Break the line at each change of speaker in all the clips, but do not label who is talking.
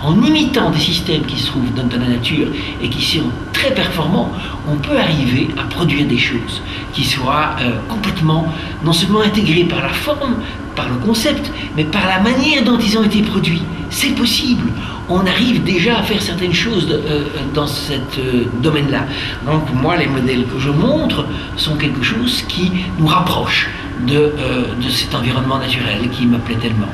en imitant des systèmes qui se trouvent dans la nature et qui sont très performants, on peut arriver à produire des choses qui soient complètement, non seulement intégrées par la forme, par le concept, mais par la manière dont ils ont été produits. C'est possible. On arrive déjà à faire certaines choses dans ce domaine-là. Donc moi, les modèles que je montre sont quelque chose qui nous rapproche de cet environnement naturel qui me plaît tellement.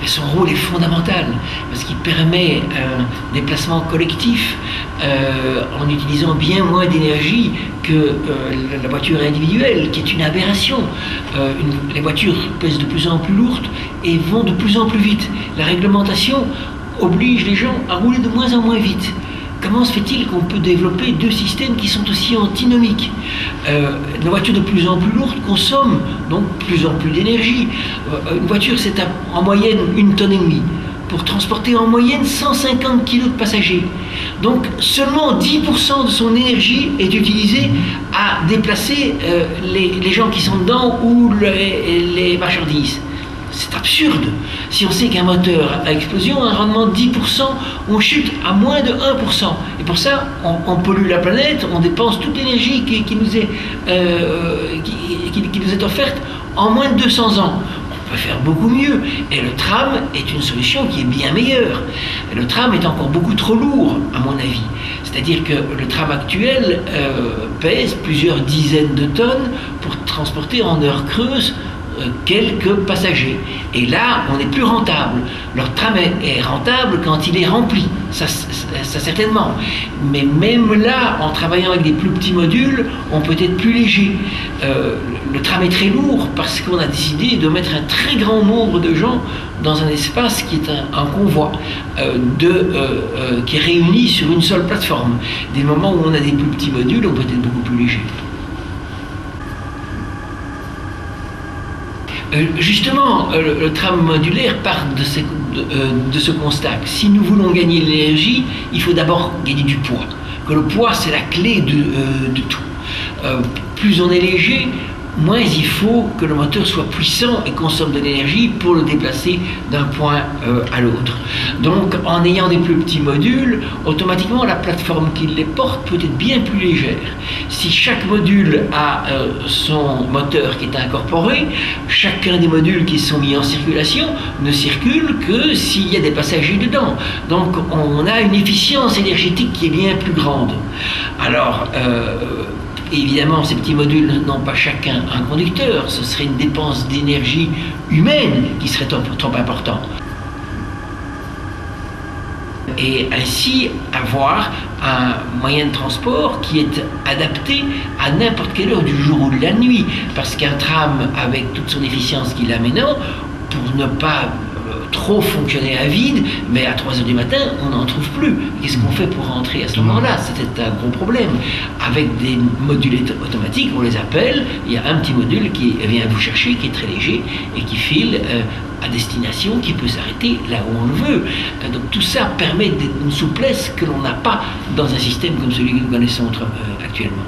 Et son rôle est fondamental parce qu'il permet un déplacement collectif en utilisant bien moins d'énergie que la voiture individuelle, qui est une aberration. Les voitures pèsent de plus en plus lourdes et vont de plus en plus vite. La réglementation oblige les gens à rouler de moins en moins vite. Comment se fait-il qu'on peut développer deux systèmes qui sont aussi antinomiques? La voiture de plus en plus lourde consomme donc de plus en plus d'énergie. Une voiture, c'est en moyenne 1,5 tonnes pour transporter en moyenne 150 kg de passagers. Donc seulement 10% de son énergie est utilisée à déplacer les gens qui sont dedans ou les marchandises. C'est absurde. Si on sait qu'un moteur à explosion a un rendement de 10%, on chute à moins de 1%. Et pour ça, on pollue la planète, on dépense toute l'énergie qui nous est offerte en moins de 200 ans. On peut faire beaucoup mieux. Et le tram est une solution qui est bien meilleure. Et le tram est encore beaucoup trop lourd, à mon avis. C'est-à-dire que le tram actuel pèse plusieurs dizaines de tonnes pour transporter en heure creuse quelques passagers. Et là, on n'est plus rentable. Leur tram est rentable quand il est rempli, ça certainement. Mais même là, en travaillant avec des plus petits modules, on peut être plus léger. Le tram est très lourd parce qu'on a décidé de mettre un très grand nombre de gens dans un espace qui est un convoi qui est réuni sur une seule plateforme. Des moments où on a des plus petits modules, on peut être beaucoup plus léger. Justement, le tram modulaire part de ce constat. Si nous voulons gagner de l'énergie, il faut d'abord gagner du poids. Que le poids, c'est la clé de tout. Plus on est léger, moins il faut que le moteur soit puissant et consomme de l'énergie pour le déplacer d'un point à l'autre. Donc en ayant des plus petits modules, automatiquement la plateforme qui les porte peut être bien plus légère. Si chaque module a son moteur qui est incorporé, chacun des modules qui sont mis en circulation ne circule que s'il y a des passagers dedans. Donc on a une efficience énergétique qui est bien plus grande. Alors évidemment, ces petits modules n'ont pas chacun un conducteur, ce serait une dépense d'énergie humaine qui serait trop importante. Et ainsi avoir un moyen de transport qui est adapté à n'importe quelle heure du jour ou de la nuit. Parce qu'un tram, avec toute son efficience qu'il a maintenant, pour ne pas trop fonctionner à vide, mais à 3 h du matin, on n'en trouve plus. Qu'est-ce qu'on fait pour rentrer à ce moment-là? C'était un gros problème. Avec des modules automatiques, on les appelle, il y a un petit module qui vient vous chercher, qui est très léger, et qui file à destination, qui peut s'arrêter là où on le veut. Donc tout ça permet une souplesse que l'on n'a pas dans un système comme celui que nous connaissons actuellement.